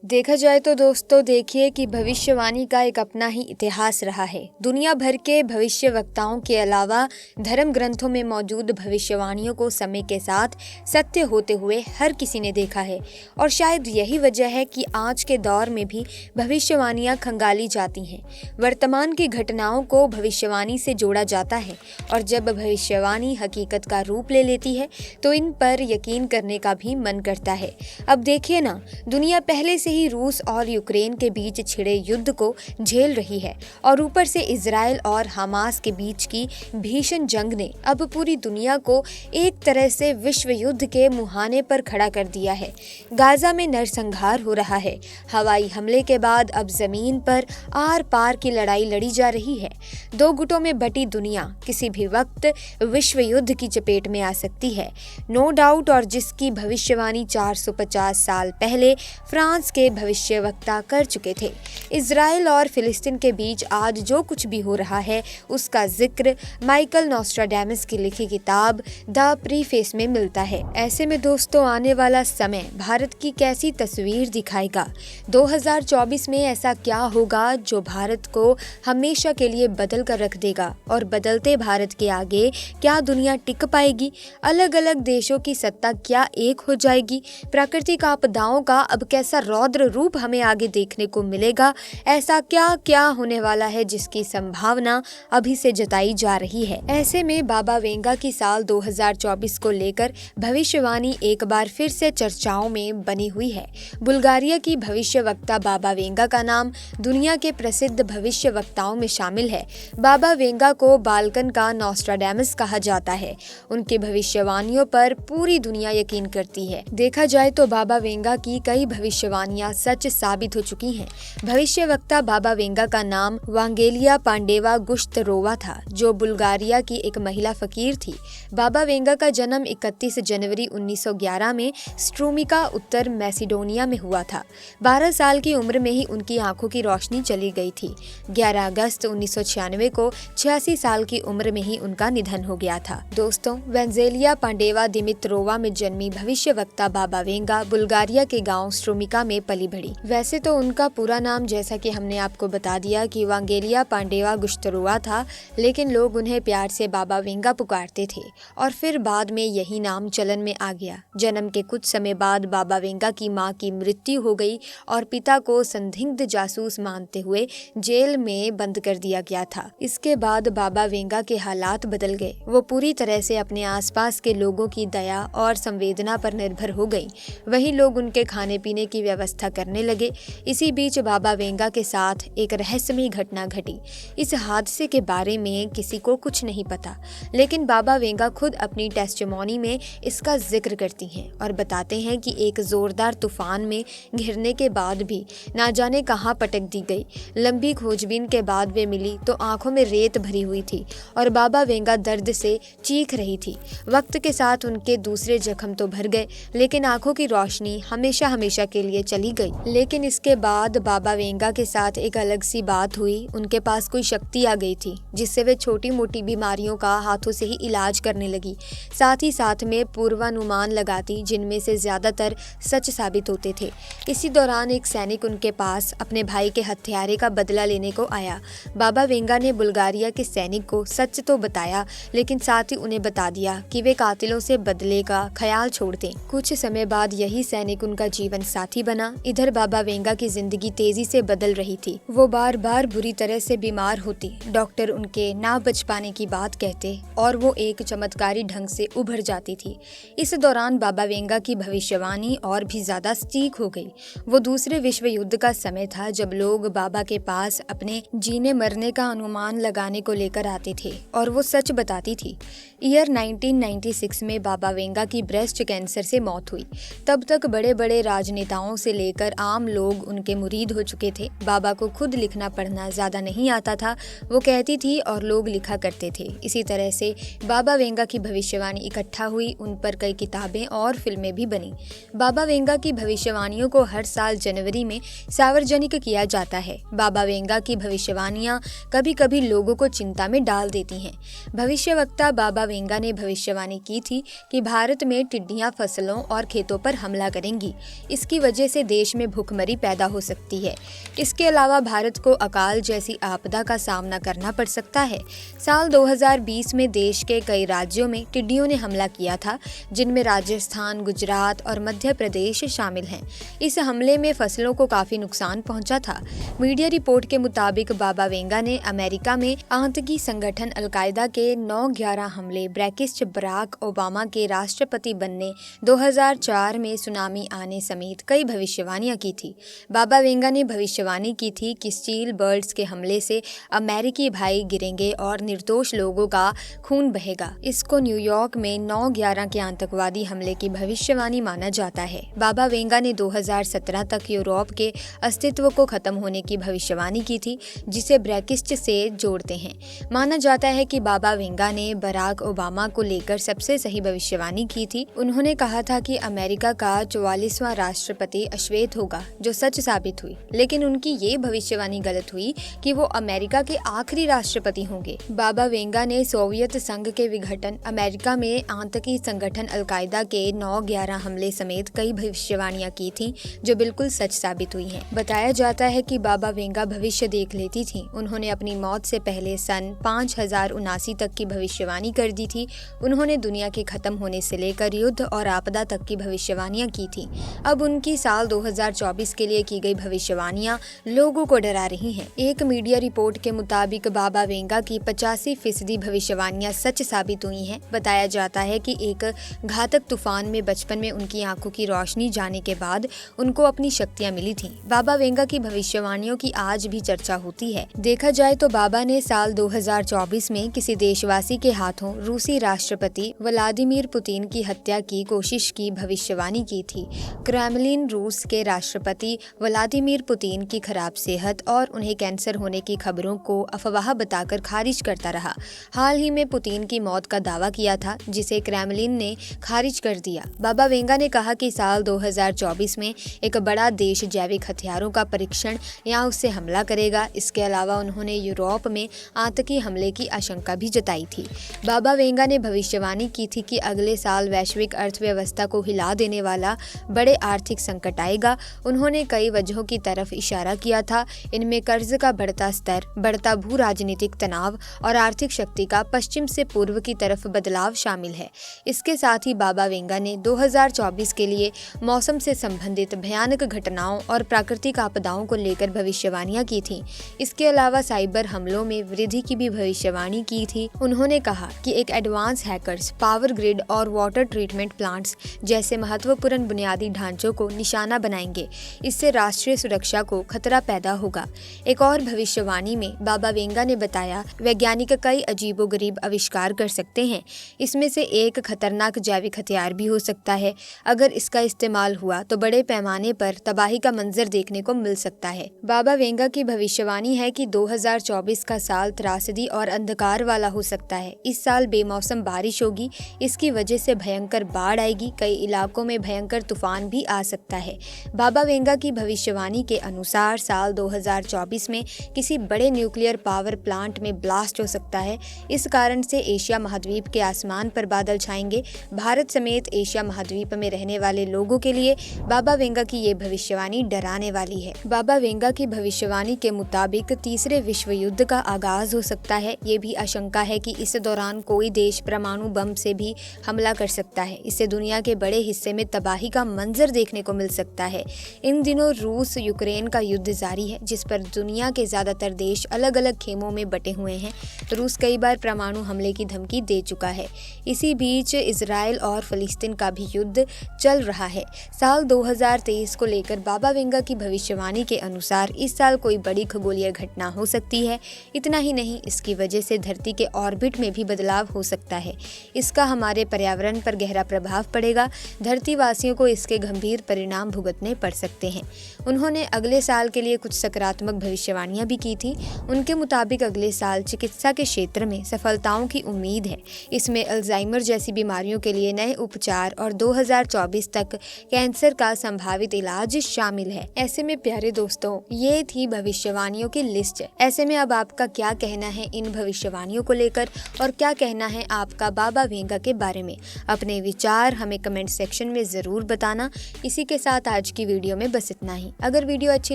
देखा जाए तो दोस्तों देखिए कि भविष्यवाणी का एक अपना ही इतिहास रहा है। दुनिया भर के भविष्य वक्ताओं के अलावा धर्म ग्रंथों में मौजूद भविष्यवाणियों को समय के साथ सत्य होते हुए हर किसी ने देखा है और शायद यही वजह है कि आज के दौर में भी भविष्यवाणियां खंगाली जाती हैं। वर्तमान की घटनाओं को भविष्यवाणी से जोड़ा जाता है और जब भविष्यवाणी हकीकत का रूप ले लेती है तो इन पर यकीन करने का भी मन करता है। अब देखिए ना, दुनिया पहले से ही रूस और यूक्रेन के बीच छिड़े युद्ध को झेल रही है और ऊपर से इजराइल और हमास के बीच की भीषण जंग ने अब पूरी दुनिया को एक तरह से विश्व युद्ध के मुहाने पर खड़ा कर दिया है। गाजा में नरसंहार हो रहा है। हवाई हमले के बाद अब जमीन पर आर पार की लड़ाई लड़ी जा रही है। दो गुटों में बटी दुनिया किसी भी वक्त विश्व युद्ध की चपेट में आ सकती है, नो डाउट। और जिसकी भविष्यवाणी 450 साल पहले फ्रांस के भविष्यवक्ता कर चुके थे। इजराइल और फिलिस्तीन के बीच आज जो कुछ भी हो रहा है उसका जिक्र माइकल नोस्ट्राडामस की लिखी किताब द प्रीफेस में मिलता है। ऐसे में दोस्तों आने वाला समय भारत की कैसी तस्वीर दिखाएगा? 2024 में ऐसा क्या होगा जो भारत को हमेशा के लिए बदल कर रख देगा? और बदलते भारत के आगे क्या दुनिया टिक पाएगी? अलग अलग देशों की सत्ता क्या एक हो जाएगी? प्राकृतिक आपदाओं का अब कैसा रौद्र रूप हमें आगे देखने को मिलेगा? ऐसा क्या क्या होने वाला है जिसकी संभावना अभी से जताई जा रही है? ऐसे में बाबा वेंगा की साल 2024 को लेकर भविष्यवाणी एक बार फिर से चर्चाओं में बनी हुई है। बुल्गारिया की भविष्यवक्ता बाबा वेंगा का नाम दुनिया के प्रसिद्ध भविष्यवक्ताओं में शामिल है। बाबा वेंगा को बाल्कन का नोस्ट्राडामस कहा जाता है। उनकी भविष्यवाणियों पर पूरी दुनिया यकीन करती है। देखा जाए तो बाबा वेंगा की कई भविष्यवाणियां सच साबित हो चुकी हैं। भविष्यवक्ता बाबा वेंगा का नाम वांगेलिया पांडेवा गुश्तरोवा था, जो बुल्गारिया की एक महिला फकीर थी। बाबा वेंगा का जन्म 31 जनवरी 1911 में स्ट्रूमिका, उत्तर मैसिडोनिया में हुआ था। 12 साल की उम्र में ही उनकी आंखों की रोशनी चली गई थी। 11 अगस्त 1996 को 86 साल की उम्र में ही उनका निधन हो गया था। दोस्तों, वेंजेलिया पांडेवा दिमित्रोवा में जन्मी भविष्यवक्ता बाबा वेंगा बुल्गारिया के गांव स्ट्रूमिका में पली बढ़ी। वैसे तो उनका पूरा नाम, जैसा कि हमने आपको बता दिया, कि वांगेलिया पांडेवा गुश्तरोवा था, लेकिन लोग उन्हें प्यार से बाबा वेंगा पुकारते थे और फिर बाद में यही नाम चलन में आ गया। जन्म के कुछ समय बाद बाबा वेंगा की मां की मृत्यु हो गई और पिता को संदिग्ध जासूस मानते हुए जेल में बंद कर दिया गया था। इसके बाद बाबा वेंगा के हालात बदल गए। वो पूरी तरह से अपने आसपास के लोगों की दया और संवेदना पर निर्भर हो गई। वहीं लोग उनके खाने पीने की व्यवस्था करने लगे। इसी बीच बाबा वेंगा के साथ एक रहस्यमयी घटना घटी। इस हादसे के बारे में किसी को कुछ नहीं पता, लेकिन बाबा वेंगा खुद अपनी टेस्टिमोनी में इसका जिक्र करती हैं और बताते हैं कि एक जोरदार तूफान में घिरने के बाद भी ना जाने कहां पटक दी गई। लंबी खोजबीन के बाद वे मिली तो आंखों में रेत भरी हुई थी और बाबा वेंगा दर्द से चीख रही थी। वक्त के साथ उनके दूसरे जख्म तो भर गए, लेकिन आंखों की रोशनी हमेशा हमेशा के लिए चली गई। लेकिन इसके बाद बाबा वेंगा के साथ एक अलग सी बात हुई। उनके पास कोई शक्ति आ गई थी जिससे वे छोटी मोटी बीमारियों का हाथों से ही इलाज करने लगी। साथ ही साथ में पूर्वानुमान लगाती, जिनमें से ज्यादातर सच साबित होते थे। इसी दौरान एक सैनिक उनके पास अपने भाई के हत्यारे का बदला लेने को आया। बाबा वेंगा ने बुल्गारिया के सैनिक को सच तो बताया, लेकिन साथ ही उन्हें बता दिया कि वे कातिलों से बदले का ख्याल छोड़ दें। कुछ समय बाद यही सैनिक उनका जीवन साथी बना। इधर बाबा वेंगा की जिंदगी तेजी से बदल रही थी। वो बार बार बुरी तरह से बीमार होती। डॉक्टर उनके ना बच पाने की बात कहते और वो एक चमत्कारी ढंग से उभर जाती थी। इस दौरान बाबा वेंगा की भविष्यवाणी और भी ज्यादा सटीक हो गई। वो दूसरे विश्व युद्ध का समय था जब लोग बाबा के पास अपने जीने मरने का अनुमान लगाने को लेकर आते थे और वो सच बताती थी। ईयर 1996 में बाबा वेंगा की ब्रेस्ट कैंसर से मौत हुई। तब तक बड़े बड़े राजनेताओं से लेकर आम लोग उनके मुरीद हो चुके थे। बाबा को खुद लिखना पढ़ना ज्यादा नहीं आता था, वो कहती थी और लोग लिखा करते थे। इसी तरह से बाबा वेंगा की भविष्यवाणी इकट्ठा हुई। उन पर कई किताबें और फिल्में भी बनी। बाबा वेंगा की भविष्यवाणियों को हर साल जनवरी में सार्वजनिक किया जाता है। बाबा वेंगा की भविष्यवाणियां कभी कभी लोगों को चिंता में डाल देती हैं। भविष्यवक्ता बाबा वेंगा ने भविष्यवाणी की थी कि भारत में टिड्डियां फसलों और खेतों पर हमला करेंगी। इसकी वजह से देश में भूखमरी पैदा हो सकती है। इसके अलावा भारत को अकाल जैसी आपदा का सामना करना पड़ सकता है। साल 2020 में देश के कई राज्यों में टिड्डियों ने हमला किया था, जिनमें राजस्थान, गुजरात और मध्य प्रदेश शामिल हैं। इस हमले में फसलों को काफी नुकसान पहुंचा था। मीडिया रिपोर्ट के मुताबिक बाबा वेंगा ने अमेरिका में आतंकी संगठन अलकायदा के 9/11 हमले, ब्रेकिस्ट बराक ओबामा के राष्ट्रपति बनने, 2004 में सुनामी आने समेत कई भविष्यवाणियां की थी। बाबा वेंगा ने भविष्यवाणी की थी कि स्टील बर्ड्स के हमले से अमेरिकी भाई गिरेंगे और निर्दोष लोगों का खून बहेगा। इसको न्यूयॉर्क में 9/11 के आतंकवादी हमले की भविष्यवाणी माना जाता है। बाबा वेंगा ने 2017 तक यूरोप के अस्तित्व को खत्म होने की भविष्यवाणी की थी, जिसे ब्रेकिस्ट से जोड़ते हैं। माना जाता है कि बाबा वेंगा ने बराक ओबामा को लेकर सबसे सही भविष्यवाणी की थी। उन्होंने कहा था कि अमेरिका का 44वां राष्ट्रपति अश्वेत होगा, जो सच साबित हुई। लेकिन उनकी ये भविष्यवाणी गलत हुई कि वो अमेरिका के आखिरी राष्ट्रपति होंगे। बाबा वेंगा ने सोवियत संघ के विघटन, अमेरिका में आतंकी संगठन अलकायदा के 9/11 हमले समेत कई भविष्यवाणियां की थी, जो बिल्कुल सच साबित हुई हैं। बताया जाता है कि बाबा वेंगा भविष्य देख लेती थी। उन्होंने अपनी मौत से पहले सन 5079 तक की भविष्यवाणी कर दी थी। उन्होंने दुनिया के खत्म होने से लेकर युद्ध और आपदा तक की भविष्यवाणियां की थी। अब उनकी साल 2024 के लिए की गई भविष्यवाणियां लोगों को डरा रही हैं। एक मीडिया रिपोर्ट के मुताबिक बाबा वेंगा की 85% भविष्यवाणियां सच साबित हुई हैं। बताया जाता है कि एक घातक तूफान में बचपन में उनकी आंखों की रोशनी जाने के बाद उनको अपनी शक्तियां मिली थीं। बाबा वेंगा की भविष्यवाणियों की आज भी चर्चा होती है। देखा जाए तो बाबा ने साल 2024 में किसी देशवासी के हाथों रूसी राष्ट्रपति व्लादिमीर पुतिन की हत्या की कोशिश की भविष्यवाणी की थी। क्रेमलिन रूस के राष्ट्रपति व्लादिमीर पुतिन की खराब सेहत और उन्हें कैंसर होने की खबरों को अफवाह बताकर खारिज करता रहा। हाल ही में पुतिन की मौत का दावा किया था, जिसे क्रेमलिन ने खारिज कर दिया। बाबा वेंगा ने कहा कि साल 2024 में एक बड़ा देश जैविक हथियारों का परीक्षण या उससे हमला करेगा। इसके अलावा उन्होंने यूरोप में आतंकी हमले की आशंका भी जताई थी। बाबा वेंगा ने भविष्यवाणी की थी कि अगले साल वैश्विक अर्थव्यवस्था को हिला देने वाला बड़े आर्थिक संकट आएगा। उन्होंने कई वजहों की तरफ इशारा किया था। इनमें कर्ज का बढ़ता स्तर, बढ़ता भू राजनीतिक तनाव और आर्थिक शक्ति का पश्चिम से पूर्व की तरफ बदलाव शामिल है। इसके साथ ही बाबा वेंगा ने 2024 के लिए मौसम से संबंधित भयानक घटनाओं और प्राकृतिक आपदाओं को लेकर भविष्यवाणियां की थी। इसके अलावा साइबर हमलों में वृद्धि की भी भविष्यवाणी की थी। उन्होंने कहा कि एक एडवांस हैकर्स पावर ग्रिड और वाटर ट्रीटमेंट प्लांट्स जैसे महत्वपूर्ण बुनियादी ढांचों को निशाना बनाएंगे। इससे राष्ट्रीय सुरक्षा को खतरा पैदा होगा। एक और भविष्यवाणी में बाबा वेंगा ने बताया, वैज्ञानिक कई अजीबोगरीब आविष्कार कर सकते हैं। इसमें से एक खतरनाक जैविक हथियार भी हो सकता है। अगर इसका इस्तेमाल हुआ तो बड़े पैमाने पर तबाही का मंजर देखने को मिल सकता है। बाबा वेंगा की भविष्यवाणी है कि 2024 का साल त्रासदी और अंधकार वाला हो सकता है। इस साल बेमौसम बारिश होगी। इसकी वजह से भयंकर बाढ़ आएगी। कई इलाकों में भयंकर तूफान भी आ सकता है। बाबा वेंगा की भविष्यवाणी के अनुसार साल 2024 में किसी बड़े न्यूक्लियर पावर प्लांट में ब्लास्ट हो सकता है। इस कारण से एशिया महाद्वीप के आसमान पर बादल छाएंगे। भारत समेत एशिया महाद्वीप में रहने वाले लोगों के लिए बाबा वेंगा की ये भविष्यवाणी डराने वाली है। बाबा वेंगा की भविष्यवाणी के मुताबिक तीसरे विश्व युद्ध का आगाज हो सकता है। ये भी आशंका है कि इस दौरान कोई देश परमाणु बम से भी हमला कर सकता है। इससे दुनिया के बड़े हिस्से में तबाही का मंजर देखने को मिल सकता है। इन दिनों रूस यूक्रेन का युद्ध जारी है, जिस पर दुनिया के ज्यादातर देश अलग अलग खेमों में बटे हुए हैं। रूस कई बार परमाणु हमले की धमकी दे चुका है। इसी बीच इजराइल और फिलिस्तीन का भी युद्ध चल रहा है। साल 2023 को लेकर बाबा वेंगा की भविष्यवाणी के अनुसार इस साल कोई बड़ी खगोलीय घटना हो सकती है। इतना ही नहीं, इसकी वजह से धरती के ऑर्बिट में भी बदलाव हो सकता है। इसका हमारे पर्यावरण पर गहरा प्रभाव पड़ेगा। धरतीवासियों को इसके गंभीर परिणाम भुगतने पड़ सकते हैं। उन्होंने अगले साल के लिए कुछ सकारात्मक भविष्यवाणियां भी की थी। उनके मुताबिक अगले साल चिकित्सा के क्षेत्र में सफलताओं की उम्मीद है। इसमें अल्जाइमर जैसी बीमारियों के लिए नए उपचार और 2024 तक कैंसर का संभावित इलाज शामिल है। ऐसे में प्यारे दोस्तों, ये थी भविष्यवाणियों की लिस्ट। ऐसे में अब आपका क्या कहना है इन भविष्यवाणियों को लेकर, और क्या कहना है आपका बाबा वेंगा के बारे में? अपने विचार हमें कमेंट सेक्शन में जरूर बताना। इसी के साथ आज आज की वीडियो में बस इतना ही। अगर वीडियो अच्छी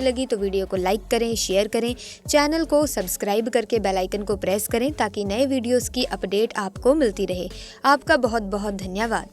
लगी तो वीडियो को लाइक करें, शेयर करें, चैनल को सब्सक्राइब करके बेल आइकन को प्रेस करें ताकि नए वीडियोस की अपडेट आपको मिलती रहे। आपका बहुत बहुत धन्यवाद।